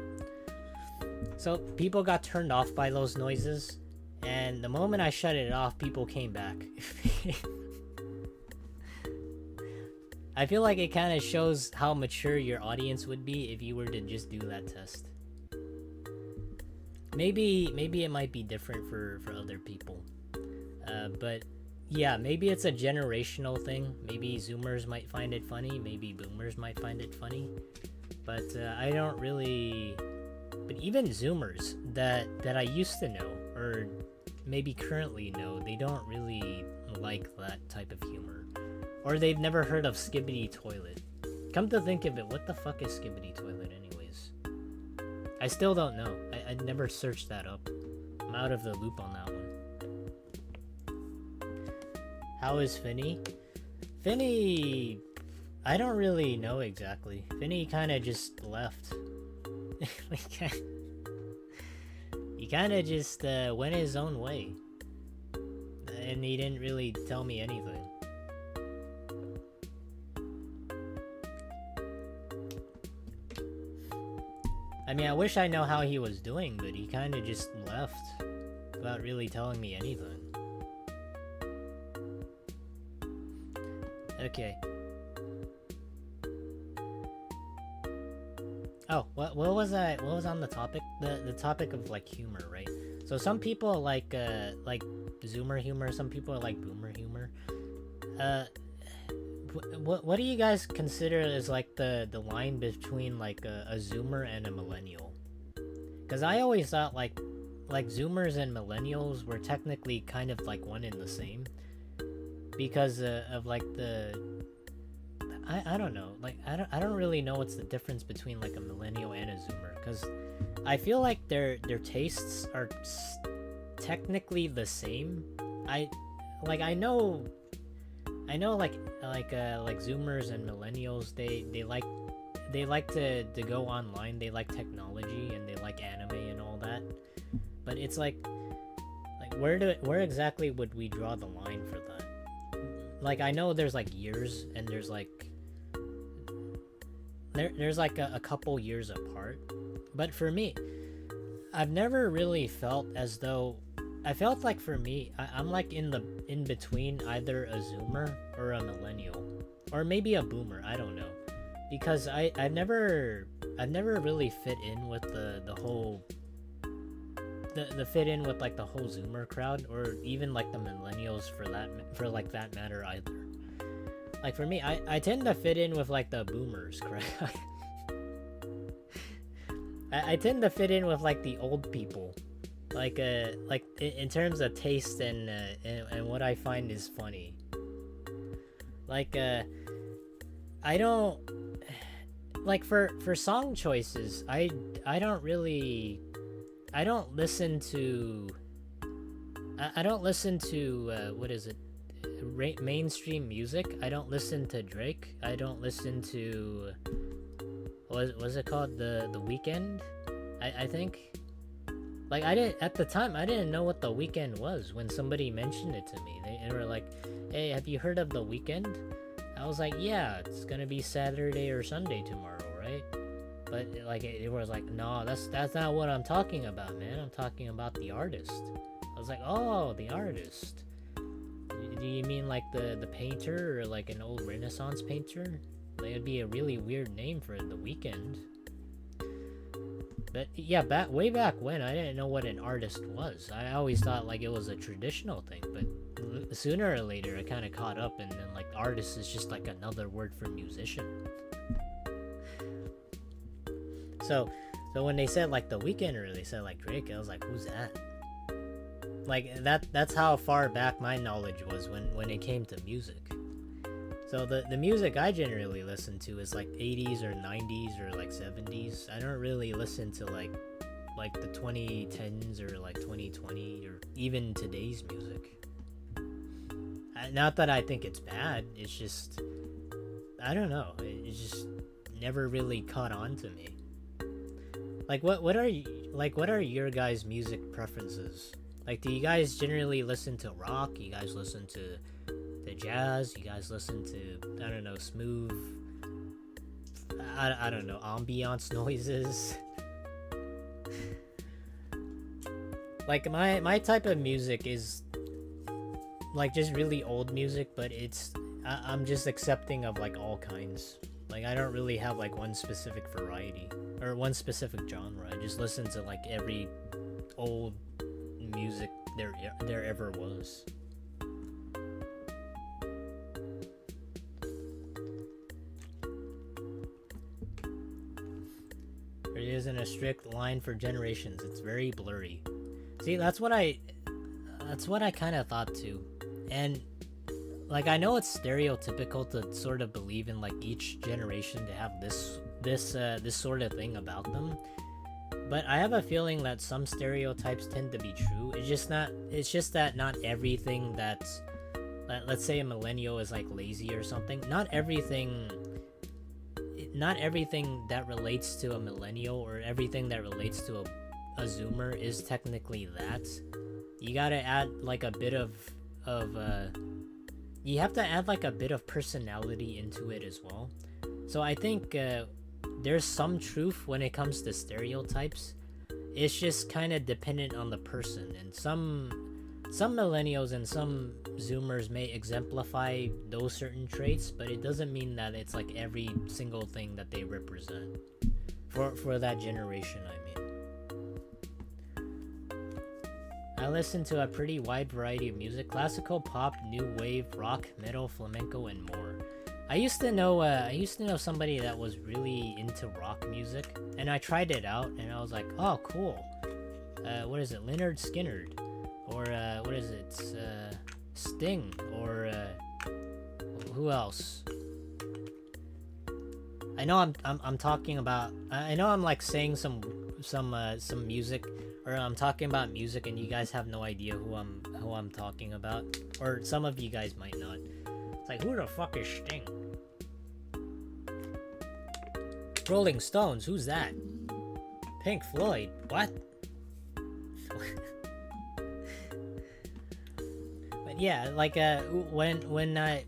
people got turned off by those noises, and the moment I shut it off, people came back. I feel like it kind of shows how mature your audience would be if you were to just do that test. Maybe it might be different for other people. But yeah, maybe it's a generational thing. Maybe Zoomers might find it funny. Maybe Boomers might find it funny. But I don't really... But even Zoomers that I used to know, or maybe currently know, they don't really like that type of humor. Or they've never heard of Skibbity Toilet. Come to think of it, what the fuck is Skibbity Toilet anyways? I still don't know. I never searched that up. I'm out of the loop on that one. How is Finny? Finny... I don't really know exactly. Finny kind of just left. He kind of just went his own way. And he didn't really tell me anything. I mean, I wish I know how he was doing, but he kind of just left without really telling me anything. Okay. Oh, what was I? What was on the topic? The topic of like humor, right? So some people like Zoomer humor. Some people like Boomer humor. What do you guys consider as like the line between like a Zoomer and a millennial? Because I always thought like Zoomers and millennials were technically kind of like one and the same, because of like I don't know, like I don't really know what's the difference between like a millennial and a Zoomer, because I feel like their tastes are technically the same. I know like Zoomers and millennials, they like to go online. They like technology and they like anime and all that. But it's like where exactly would we draw the line for that? Like, I know there's like years, and there's like there's like a couple years apart. But for me, I've never really felt as though... I felt like for me, I'm like in between either a Zoomer or a millennial, or maybe a Boomer. I don't know, because I've never really fit in with the whole fit in with like the whole Zoomer crowd, or even like the millennials for that matter either. Like for me, I tend to fit in with like the Boomers crowd. I tend to fit in with like the old people. Like in terms of taste and what I find is funny. Like I don't like for song choices. I don't listen to what is it? Mainstream music. I don't listen to Drake. I don't listen to what was it called? The Weeknd. I think. Like, at the time, I didn't know what The Weeknd was when somebody mentioned it to me. They were like, hey, have you heard of The Weeknd? I was like, yeah, it's gonna be Saturday or Sunday tomorrow, right? But, like, it was like, no, that's not what I'm talking about, man. I'm talking about the artist. I was like, oh, the artist. Do you mean, like, the painter, or, like, an old Renaissance painter? Like, it'd be a really weird name for The Weeknd. But yeah, way back when, I didn't know what an artist was. I always thought like it was a traditional thing, but sooner or later I kind of caught up, and then like artist is just like another word for musician. So So when they said like The Weeknd or they said like Drake, I was like, who's that? Like that's how far back my knowledge was when it came to music. So the music I generally listen to is like 80s or 90s or like 70s. I don't really listen to like the 2010s or like 2020 or even today's music. Not that I think it's bad, it's just, I don't know, it just never really caught on to me. Like what are your guys' music preferences? Like, do you guys generally listen to rock? You guys listen to jazz? You guys listen to, I don't know, smooth, I don't know, ambiance noises? Like my type of music is like just really old music, but I'm just accepting of like all kinds. Like I don't really have like one specific variety or one specific genre. I just listen to like every old music there ever was. There isn't a strict line for generations. It's very blurry. See, that's what I kind of thought too. And like I know it's stereotypical to sort of believe in like each generation to have this sort of thing about them. But I have a feeling that some stereotypes tend to be true. It's just that not everything that's, let's say a millennial is like lazy or something. Not everything that relates to a millennial or everything that relates to a zoomer is technically that. You gotta add like a bit of you have to add like a bit of personality into it as well. So I think there's some truth when it comes to stereotypes. It's just kind of dependent on the person, and some millennials and some zoomers may exemplify those certain traits, but it doesn't mean that it's like every single thing that they represent for that generation. I listen to a pretty wide variety of music: classical, pop, new wave, rock, metal, flamenco, and more. I used to know somebody that was really into rock music, and I tried it out, and I was like, oh, cool. What is it, Lynyrd Skynyrd, or what is it, Sting, or who else? I know I'm talking about. I know I'm like saying some music, or I'm talking about music, and you guys have no idea who I'm talking about, or some of you guys might not. It's like, who the fuck is Sting? Rolling Stones, who's that? Pink Floyd, what? But yeah, like when I,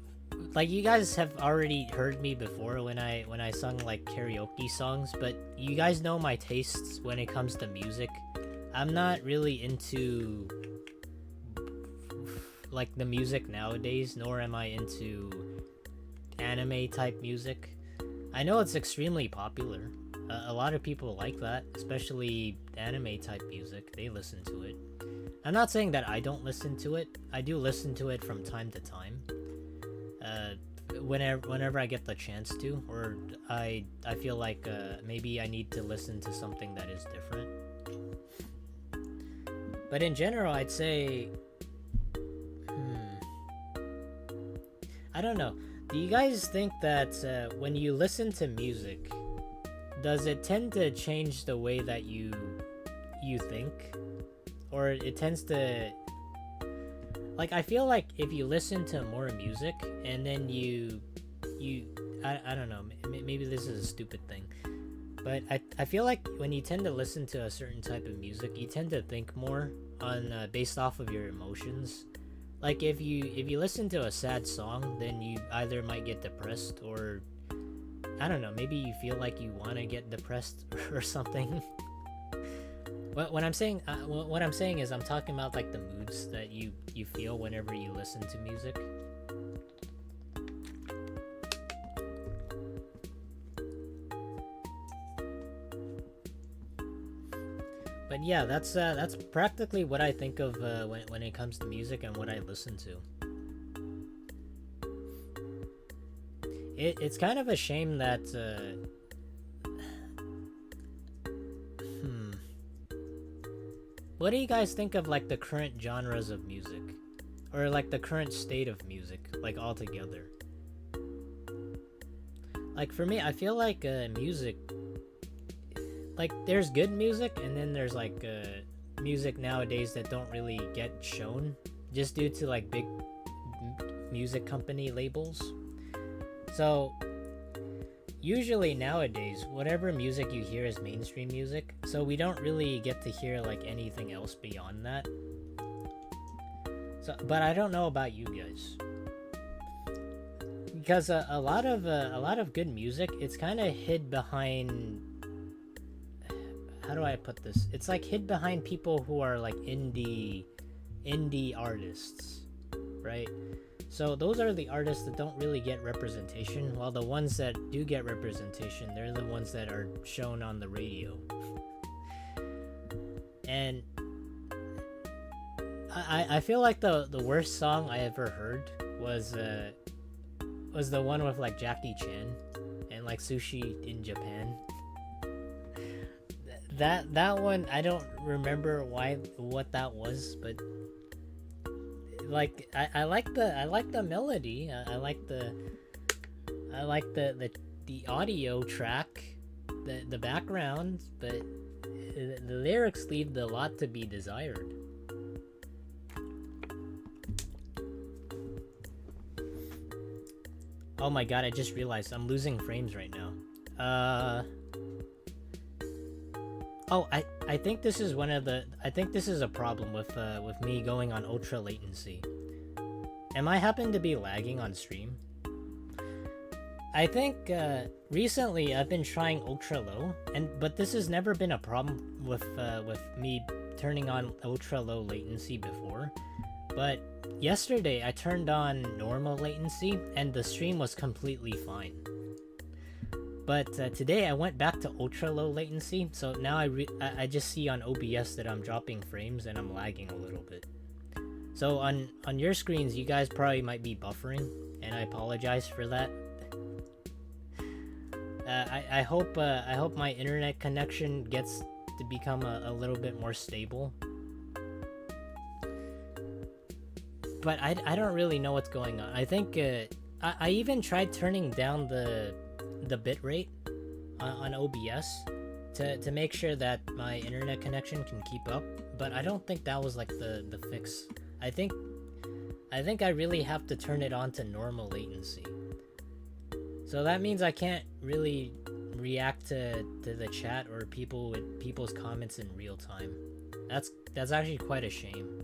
like, you guys have already heard me before when I sung like karaoke songs, but you guys know my tastes when it comes to music. I'm not really into like the music nowadays, nor am I into anime type music. I know it's extremely popular. A lot of people like that, especially anime type music. They listen to it. I'm not saying that I don't listen to it. I do listen to it from time to time. Whenever I get the chance to, or I feel like maybe I need to listen to something that is different. But in general, I'd say, I don't know. Do you guys think that when you listen to music, does it tend to change the way that you think? Or it tends to, like, I feel like if you listen to more music and then I don't know, maybe this is a stupid thing, but I feel like when you tend to listen to a certain type of music, you tend to think more on based off of your emotions. Like if you listen to a sad song, then you either might get depressed, or I don't know, maybe you feel like you want to get depressed or something. What I'm saying is I'm talking about like the moods that you feel whenever you listen to music. But yeah, that's practically what I think of when it comes to music and what I listen to. It's kind of a shame that what do you guys think of like the current genres of music, or like the current state of music, like altogether? Like for me, I feel like music, like there's good music, and then there's like music nowadays that don't really get shown just due to like big music company labels. So usually nowadays, whatever music you hear is mainstream music, so we don't really get to hear like anything else beyond that. So, but I don't know about you guys, because a lot of good music, it's kind of hid behind, how do I put this? It's like hid behind people who are like indie artists, right? So those are the artists that don't really get representation, while the ones that do get representation, they're the ones that are shown on the radio. And I feel like the worst song I ever heard was the one with like Jackie Chan and like Sushi in Japan. That one, I don't remember what that was, but like I like the melody. I like the audio track, the background, but the lyrics leave a lot to be desired. Oh my god, I just realized I'm losing frames right now. Oh, I think this is a problem with me going on ultra latency. Am I happen to be lagging on stream? I think recently I've been trying ultra low, but this has never been a problem with me turning on ultra low latency before. But yesterday I turned on normal latency and the stream was completely fine. But today I went back to ultra low latency, so now I just see on OBS that I'm dropping frames and I'm lagging a little bit. So on your screens, you guys probably might be buffering, and I apologize for that. I hope my internet connection gets to become a little bit more stable. But I don't really know what's going on. I think I even tried turning down the bitrate on OBS to make sure that my internet connection can keep up, but I don't think that was like the fix. I think I really have to turn it on to normal latency. So that means I can't really react to the chat or people's comments in real time. That's actually quite a shame.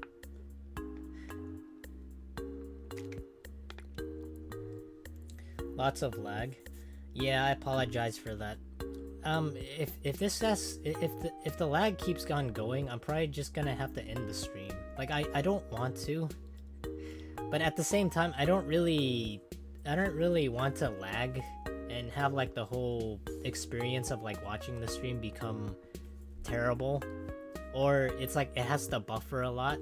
Lots of lag. Yeah, I apologize for that. If the lag keeps on going, I'm probably just gonna have to end the stream. Like I don't want to, but at the same time, I don't really want to lag and have like the whole experience of like watching the stream become terrible, or it's like it has to buffer a lot.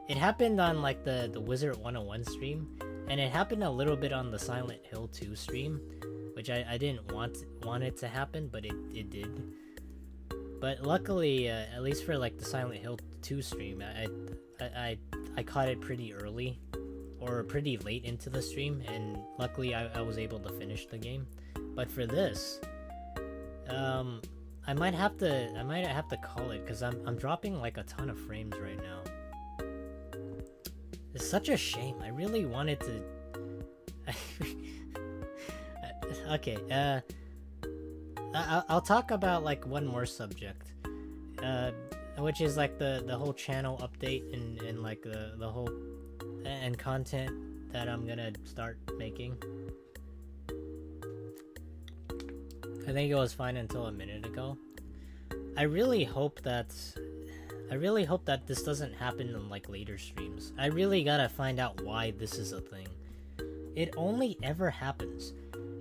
It happened on like the Wizard 101 stream, and it happened a little bit on the Silent Hill 2 stream, which I didn't want it to happen, but it did. But luckily, at least for like the Silent Hill 2 stream, I caught it pretty early, or pretty late into the stream, and luckily I was able to finish the game. But for this, I might have to call it, because I'm dropping like a ton of frames right now. It's such a shame. I really wanted to. Okay, I'll talk about like one more subject, which is like the whole channel update and like the whole and content that I'm gonna start making. I think it was fine until a minute ago. I really hope that this doesn't happen in like later streams. I really gotta find out why this is a thing. It only ever happens.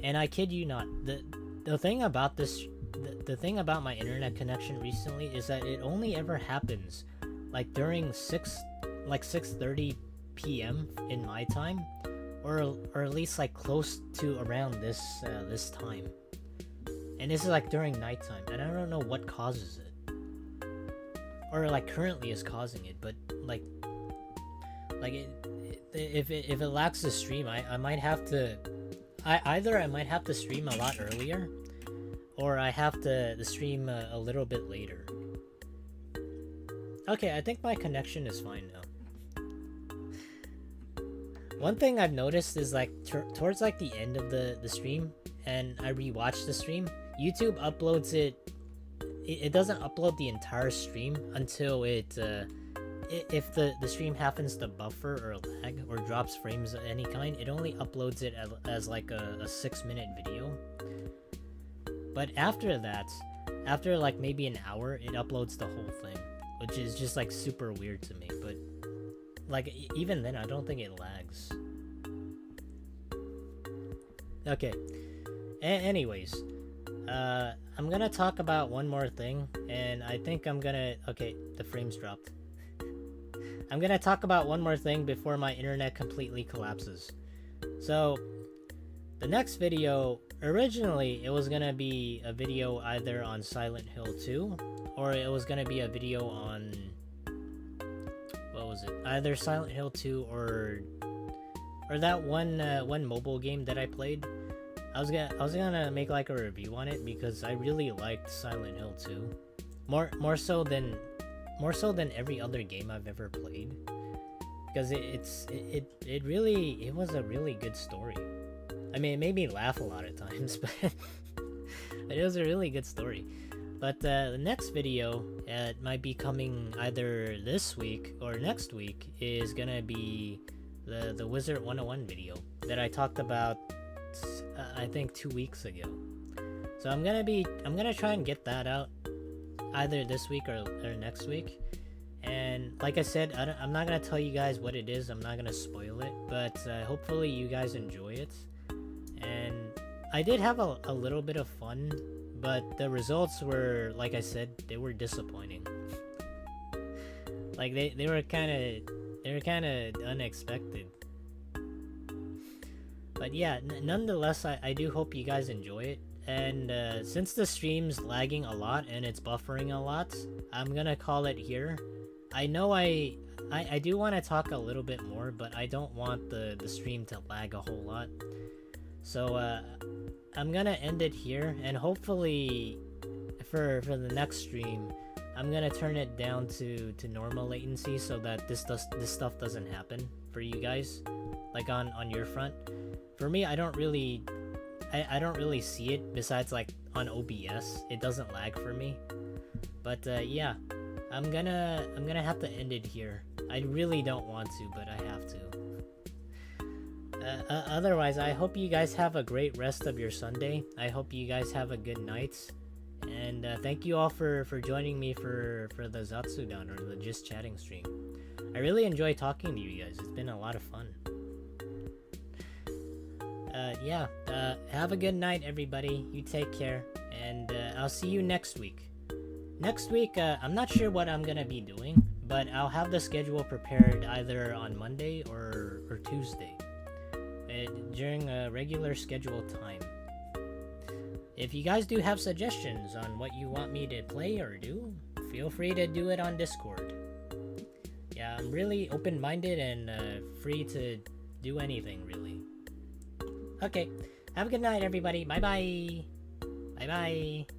And I kid you not, the thing about this, the thing about my internet connection recently is that it only ever happens like during 6:30 p.m. in my time, or at least like close to around this time. And this is like during nighttime, and I don't know what causes it. or like currently is causing it. But like if it lacks the stream, I might have to, I might have to stream a lot earlier, or I have to the stream a little bit later. Okay, I think my connection is fine now. One thing I've noticed is like towards like the end of the stream, and I rewatch the stream, YouTube uploads it. It doesn't upload the entire stream until it if the stream happens to buffer or lag or drops frames of any kind, it only uploads it as like a 6-minute video. But after that, after like maybe an hour, it uploads the whole thing, which is just like super weird to me. But like even then, I don't think it lags. Okay. Anyways, I'm gonna talk about one more thing, and I think I'm gonna... Okay, the frames dropped. I'm gonna talk about one more thing before my internet completely collapses. So, the next video, originally it was gonna be a video either on Silent Hill 2, or it was gonna be a video on... What was it? Either Silent Hill 2 or that one mobile game that I played. I was gonna make like a review on it because I really liked Silent Hill 2, more so than every other game I've ever played, because it was a really good story. I mean, it made me laugh a lot of times, but it was a really good story. But the next video, it might be coming either this week or next week, is gonna be the Wizard 101 video that I talked about. I think 2 weeks ago. So I'm gonna try and get that out either this week or next week. And like I said, I'm not gonna tell you guys what it is. I'm not gonna spoil it, but hopefully you guys enjoy it. And I did have a little bit of fun, but the results were, like I said, they were disappointing. Like they were kind of unexpected. But yeah, nonetheless, I do hope you guys enjoy it. And since the stream's lagging a lot and it's buffering a lot, I'm gonna call it here. I know I do want to talk a little bit more, but I don't want the stream to lag a whole lot. So I'm gonna end it here, and hopefully for the next stream, I'm gonna turn it down to normal latency so that this stuff doesn't happen for you guys, like on your front. For me, I don't really see it. Besides, like on OBS, it doesn't lag for me. But yeah, I'm gonna have to end it here. I really don't want to, but I have to. Otherwise, I hope you guys have a great rest of your Sunday. I hope you guys have a good night. And thank you all for joining me for the Zatsudan, or the Just Chatting stream. I really enjoy talking to you guys. It's been a lot of fun. Yeah, have a good night, everybody. You take care, and I'll see you next week. Next week, I'm not sure what I'm gonna be doing, but I'll have the schedule prepared either on Monday or Tuesday, during a regular scheduled time. If you guys do have suggestions on what you want me to play or do, feel free to do it on Discord. Yeah, I'm really open-minded and free to do anything, really. Okay, have a good night, everybody. Bye-bye. Bye-bye.